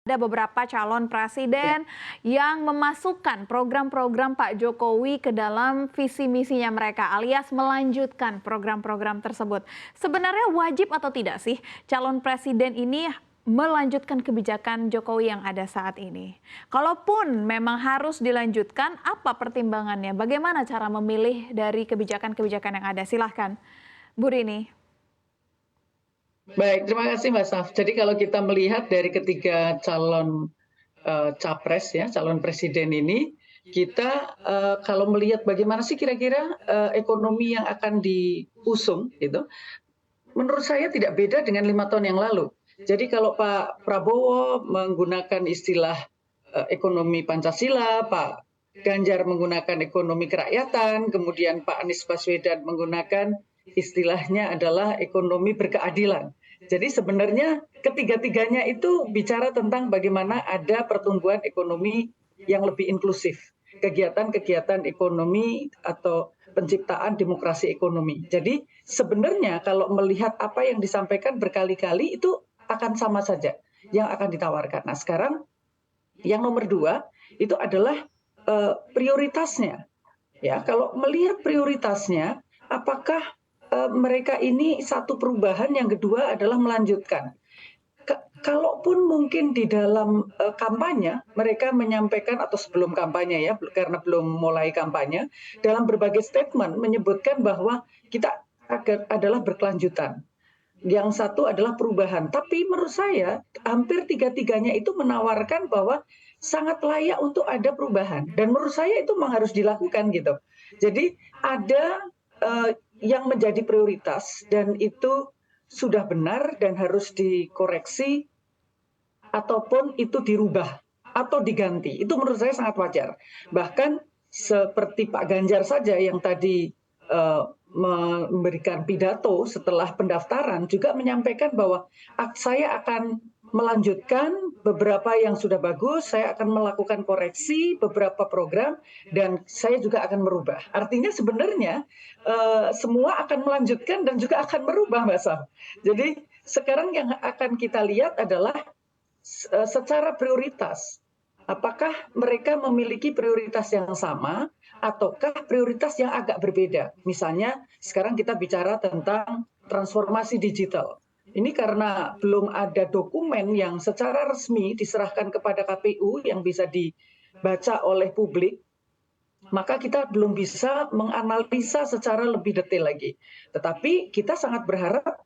Ada beberapa calon Ya, presiden yang memasukkan program-program Pak Jokowi ke dalam visi misinya mereka, alias melanjutkan program-program tersebut. Sebenarnya wajib atau tidak sih calon presiden ini melanjutkan kebijakan Jokowi yang ada saat ini? Kalaupun memang harus dilanjutkan, apa pertimbangannya? Bagaimana cara memilih dari kebijakan-kebijakan yang ada? Silahkan, Bu Rini. baik, terima kasih Mbak Saf. Jadi kalau kita melihat dari ketiga calon capres ya, calon presiden ini, kita kalau melihat bagaimana sih kira-kira ekonomi yang akan diusung, gitu, menurut saya tidak beda dengan 5 tahun yang lalu. Jadi kalau Pak Prabowo menggunakan istilah ekonomi Pancasila, Pak Ganjar menggunakan ekonomi kerakyatan, kemudian Pak Anies Baswedan menggunakan istilahnya adalah ekonomi berkeadilan. Jadi sebenarnya ketiga-tiganya itu bicara tentang bagaimana ada pertumbuhan ekonomi yang lebih inklusif, kegiatan-kegiatan ekonomi atau penciptaan demokrasi ekonomi. Jadi sebenarnya kalau melihat apa yang disampaikan berkali-kali itu akan sama saja yang akan ditawarkan. Nah sekarang yang nomor dua itu adalah prioritasnya. Ya, kalau melihat prioritasnya, apakah mereka ini satu perubahan, yang kedua adalah melanjutkan. Kalaupun mungkin di dalam kampanye mereka menyampaikan, atau sebelum kampanye ya, karena belum mulai kampanye, dalam berbagai statement menyebutkan bahwa kita adalah berkelanjutan. Yang satu adalah perubahan. Tapi menurut saya hampir tiga-tiganya itu menawarkan bahwa sangat layak untuk ada perubahan. Dan menurut saya itu memang harus dilakukan gitu. Jadi ada yang menjadi prioritas dan itu sudah benar dan harus dikoreksi ataupun itu dirubah atau diganti. Itu menurut saya sangat wajar. Bahkan seperti Pak Ganjar saja yang tadi memberikan pidato setelah pendaftaran juga menyampaikan bahwa saya akan melanjutkan beberapa yang sudah bagus, saya akan melakukan koreksi beberapa program, dan saya juga akan merubah. Artinya sebenarnya semua akan melanjutkan dan juga akan merubah, Mbak Sam. Jadi sekarang yang akan kita lihat adalah secara prioritas. Apakah mereka memiliki prioritas yang sama ataukah prioritas yang agak berbeda? Misalnya sekarang kita bicara tentang transformasi digital. Ini karena belum ada dokumen yang secara resmi diserahkan kepada KPU yang bisa dibaca oleh publik, maka kita belum bisa menganalisa secara lebih detail lagi. Tetapi kita sangat berharap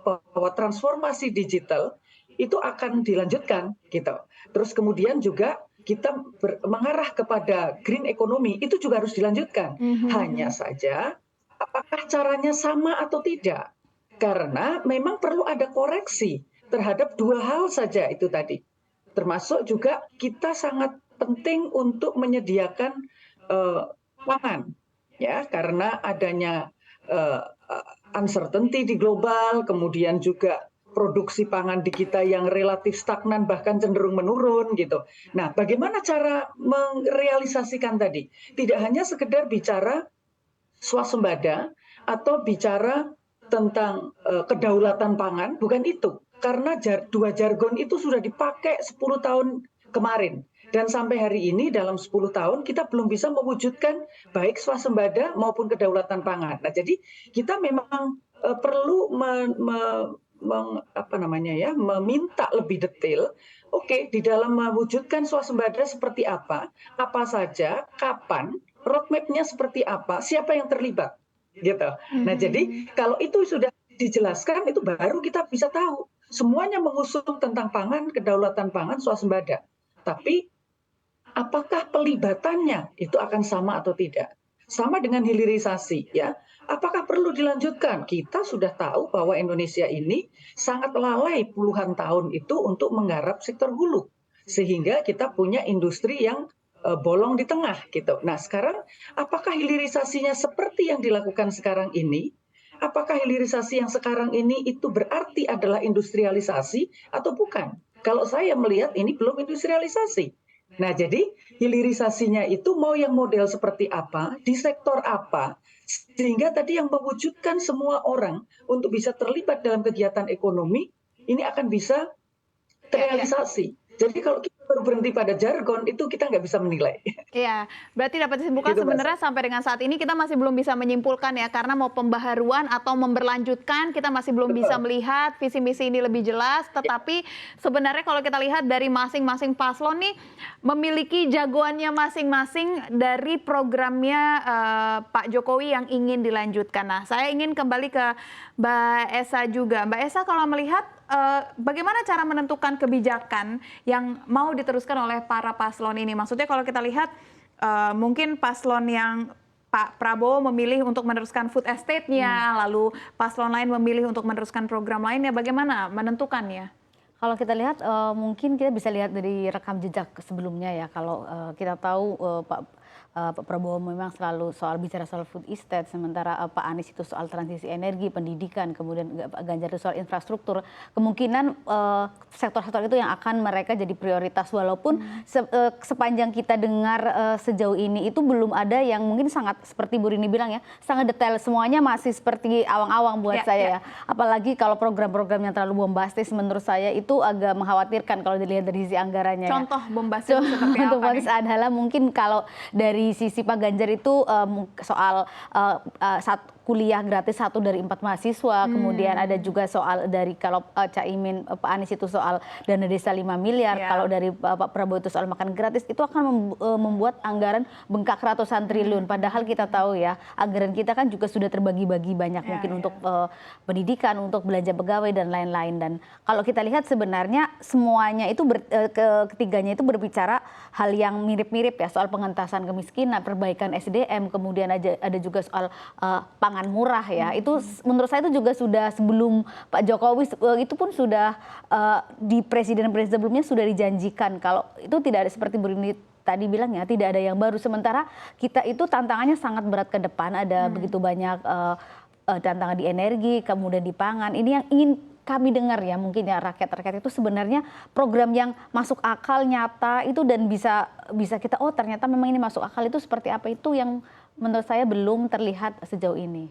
bahwa transformasi digital itu akan dilanjutkan gitu. Terus kemudian juga kita mengarah kepada green economy itu juga harus dilanjutkan. Hanya Mhm. saja apakah caranya sama atau tidak? Karena memang perlu ada koreksi terhadap dua hal saja itu tadi. Termasuk juga kita sangat penting untuk menyediakan pangan ya, karena adanya uncertainty di global, kemudian juga produksi pangan di kita yang relatif stagnan bahkan cenderung menurun gitu. Nah, bagaimana cara merealisasikan tadi? Tidak hanya sekedar bicara swasembada atau bicara tentang kedaulatan pangan, bukan itu. Karena dua jargon itu sudah dipakai 10 tahun kemarin. Dan sampai hari ini dalam 10 tahun kita belum bisa mewujudkan baik swasembada maupun kedaulatan pangan. Nah, jadi kita memang perlu meminta lebih detail. Oke, di dalam mewujudkan swasembada seperti apa saja, kapan, roadmap-nya seperti apa, siapa yang terlibat, gitu. Nah, jadi Mhm. kalau itu sudah dijelaskan, itu baru kita bisa tahu. Semuanya mengusung tentang pangan, kedaulatan pangan, swasembada. Tapi apakah pelibatannya itu akan sama atau tidak? Sama dengan hilirisasi ya. Apakah perlu dilanjutkan? Kita sudah tahu bahwa Indonesia ini sangat lalai puluhan tahun itu untuk menggarap sektor hulu. Sehingga kita punya industri yang bolong di tengah gitu. Nah, sekarang apakah hilirisasinya seperti yang dilakukan sekarang ini? Apakah hilirisasi yang sekarang ini itu berarti adalah industrialisasi atau bukan? Kalau saya melihat ini belum industrialisasi. Nah, jadi hilirisasinya itu mau yang model seperti apa, di sektor apa, sehingga tadi yang mewujudkan semua orang untuk bisa terlibat dalam kegiatan ekonomi, ini akan bisa Ya, ya. terrealisasi. Jadi kalau kita baru berhenti pada jargon, itu kita nggak bisa menilai. Iya, berarti dapat disimpulkan Gitu, Mbak. sebenarnya sampai dengan saat ini kita masih belum bisa menyimpulkan ya, karena mau pembaharuan atau memberlanjutkan, kita masih belum bisa Betul. melihat visi misi ini lebih jelas. Ya, Tetapi sebenarnya kalau kita lihat dari masing-masing paslon nih memiliki jagoannya masing-masing dari programnya Pak Jokowi yang ingin dilanjutkan. Nah, saya ingin kembali ke Mbak Esa juga. Mbak Esa, kalau melihat bagaimana cara menentukan kebijakan yang mau diteruskan oleh para paslon ini? Maksudnya kalau kita lihat mungkin paslon yang Pak Prabowo memilih untuk meneruskan food estate-nya, lalu paslon lain memilih untuk meneruskan program lainnya. Bagaimana menentukannya? Kalau kita lihat, mungkin kita bisa lihat dari rekam jejak sebelumnya ya. Kalau kita tahu Pak Prabowo memang selalu bicara soal food estate, sementara Pak Anies itu soal transisi energi, pendidikan, kemudian Pak Ganjar itu soal infrastruktur. Kemungkinan sektor-sektor itu yang akan mereka jadi prioritas, walaupun sepanjang kita dengar sejauh ini itu belum ada yang mungkin sangat seperti Bu Rini bilang ya, sangat detail, semuanya masih seperti awang-awang buat saya ya. Apalagi kalau program-program yang terlalu bombastis, menurut saya itu agak mengkhawatirkan kalau dilihat dari sisi anggarannya. Contoh bombastis seperti apa Bombastis nih? adalah mungkin kalau dari sisi Pak Ganjar itu soal kuliah gratis 1 dari 4 mahasiswa, kemudian ada juga soal dari kalau Caimin, Pak Anies itu soal dana desa 5 miliar, kalau dari Pak Prabowo itu soal makan gratis, itu akan membuat anggaran bengkak ratusan triliun. Padahal kita tahu ya, anggaran kita kan juga sudah terbagi-bagi banyak, mungkin untuk pendidikan, untuk belanja pegawai dan lain-lain. Dan kalau kita lihat sebenarnya semuanya itu ketiganya itu berbicara hal yang mirip-mirip ya, soal pengentasan kemiskinan, perbaikan SDM, kemudian ada juga soal pangan murah ya. Itu menurut saya itu juga sudah sebelum Pak Jokowi itu pun sudah di presiden-presiden sebelumnya sudah dijanjikan. Kalau itu tidak ada seperti Bu Rini tadi bilang ya, tidak ada yang baru. Sementara kita itu tantangannya sangat berat ke depan, ada begitu banyak tantangan di energi, kemudian di pangan. Ini yang ingin kami dengar ya, mungkin ya rakyat-rakyat itu sebenarnya program yang masuk akal, nyata itu, dan bisa kita, oh ternyata memang ini masuk akal, itu seperti apa, itu yang menurut saya belum terlihat sejauh ini.